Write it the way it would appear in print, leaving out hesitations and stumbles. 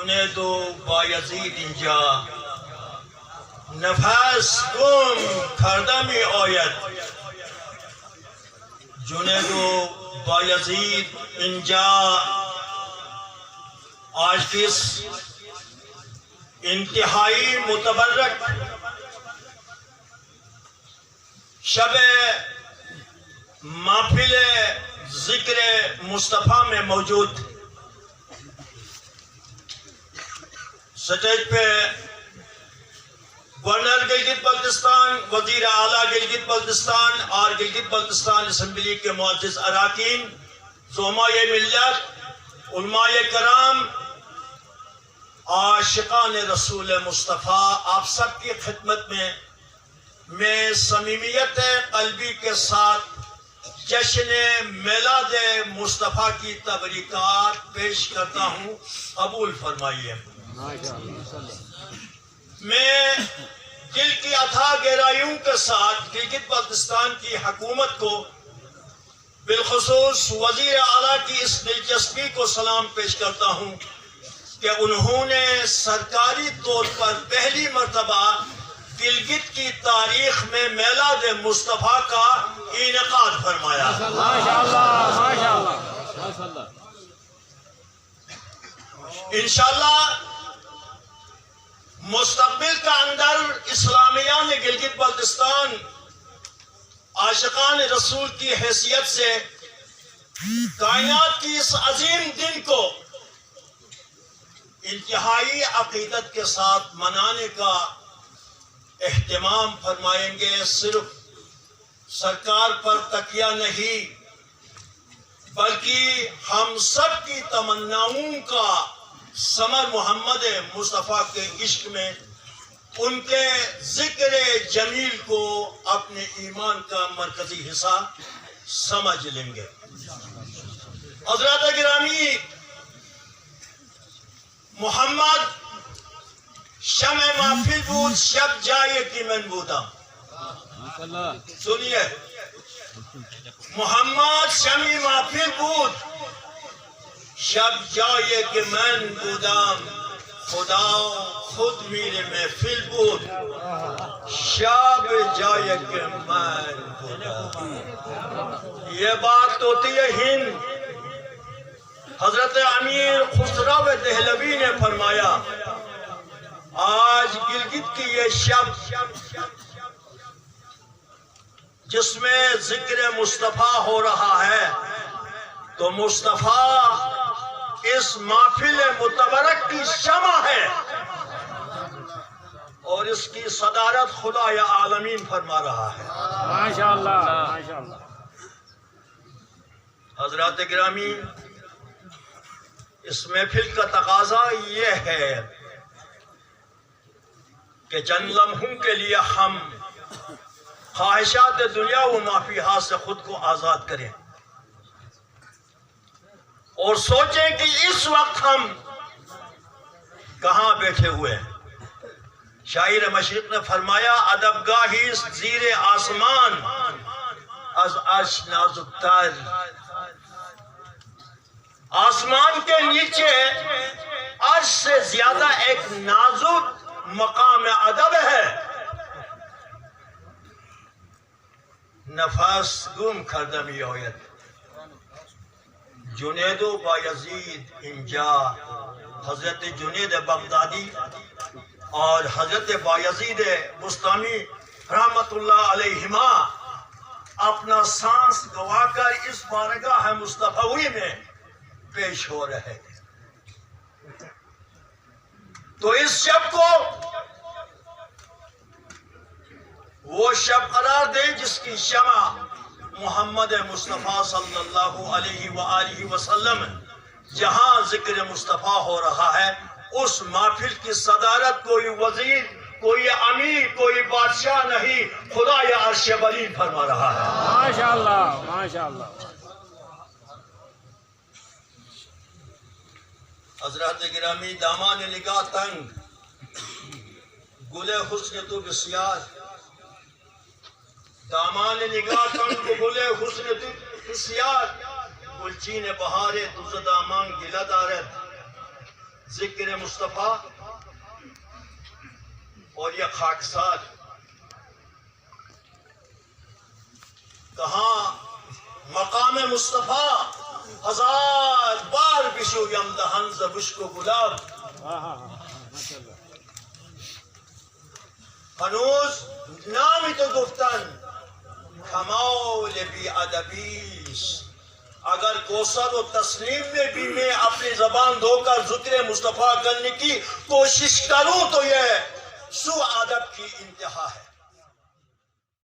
جنید و بایزید اینجا نفس گم کرده می آید. جنید و بایزید اینجا آج کس انتہائی متبرک شب محفل ذکر مصطفیٰ میں موجود. سٹیج پہ گورنر گلگت بلتستان، وزیر اعلیٰ گلگت بلتستان اور گلگت بلتستان اسمبلی کے معزز اراکین، زعمائے ملت، علماء کرام، عاشقان رسول مصطفیٰ، آپ سب کی خدمت میں صمیمیت قلبی کے ساتھ جشن میلاد مصطفیٰ کی تبریکات پیش کرتا ہوں. قبول فرمائیے. میں دل کی اتھا گہرائیوں کے ساتھ گلگت بلتستان کی حکومت کو، بالخصوص وزیر اعلیٰ کی اس دلچسپی کو سلام پیش کرتا ہوں کہ انہوں نے سرکاری طور پر پہلی مرتبہ گلگت کی تاریخ میں میلاد مصطفیٰ کا انعقاد فرمایا. انشاءاللہ مستقبل کا اندر اسلامیان گلگت بلتستان عاشقان رسول کی حیثیت سے کائنات کی اس عظیم دن کو انتہائی عقیدت کے ساتھ منانے کا اہتمام فرمائیں گے. صرف سرکار پر تکیہ نہیں بلکہ ہم سب کی تمناؤں کا ثمر محمد مصطفیٰ کے عشق میں ان کے ذکر جمیل کو اپنے ایمان کا مرکزی حصہ سمجھ لیں گے. حضرات گرامی، محمد شمع محفل بود شب جائے کہ من بودم. سنیے، محمد شمع محفل بود شب جائے کہ من بودم. خدا خود میرے محفل بود شب جائے کہ من بودم. یہ بات ہوتی ہے ہند. حضرت امیر خسرو دہلوی نے فرمایا، آج گلگت کی یہ شب جس میں ذکر مصطفیٰ ہو رہا ہے تو مصطفیٰ اس محفل متبرک کی شمع ہے اور اس کی صدارت خدا یا عالمین فرما رہا ہے. ماشاءاللہ. حضرات گرامی، اس محفل کا تقاضا یہ ہے کہ چند لمحوں کے لیے ہم خواہشات دنیا و مافیہات سے خود کو آزاد کریں اور سوچیں کہ اس وقت ہم کہاں بیٹھے ہوئے ہیں. شاعر مشرق نے فرمایا، ادب گاہی زیر آسمان از عرش نازک تر. آسمان کے نیچے عرش سے زیادہ ایک نازک مقام ادب ہے. نفس گم کرده می آید. جنید و بایزید اینجا، حضرت جنید بغدادی اور حضرت بایزید بستامی رحمت اللہ علیہما اپنا سانس گوا کر اس بارگاہ مصطفی میں پیش ہو رہے ہیں. تو اس شب کو وہ شب قرار دیں جس کی شمع محمد مصطفیٰ صلی اللہ علیہ وآلہ وسلم جہاں ذکر مصطفیٰ ہو رہا ہے اس محفل کی صدارت کوئی وزیر، کوئی امیر، کوئی بادشاہ نہیں، خدا یا عرش بلند فرما رہا ہے. ماشاءاللہ ماشاءاللہ. حضرات گرامی، دامان نگاہ تنگ گل حسن تو بسیار. دامان نگاہ تنگ گل حسن تو بسیار. گلچین بہار تز دامان گلہ دارد. ذکر مصطفیٰ اور یہ خاکسار کہاں مقام مصطفیٰ ہزار بار بشو یمدہن زبشک و گلاب ماشاء اللہ. ہنوز نامی تو گفتن کمال بی ادبیس. اگر کوثر و تسلیم میں بھی میں اپنی زبان دھو کر ذکر مصطفیٰ کرنے کی کوشش کروں تو یہ سو ادب کی انتہا ہے.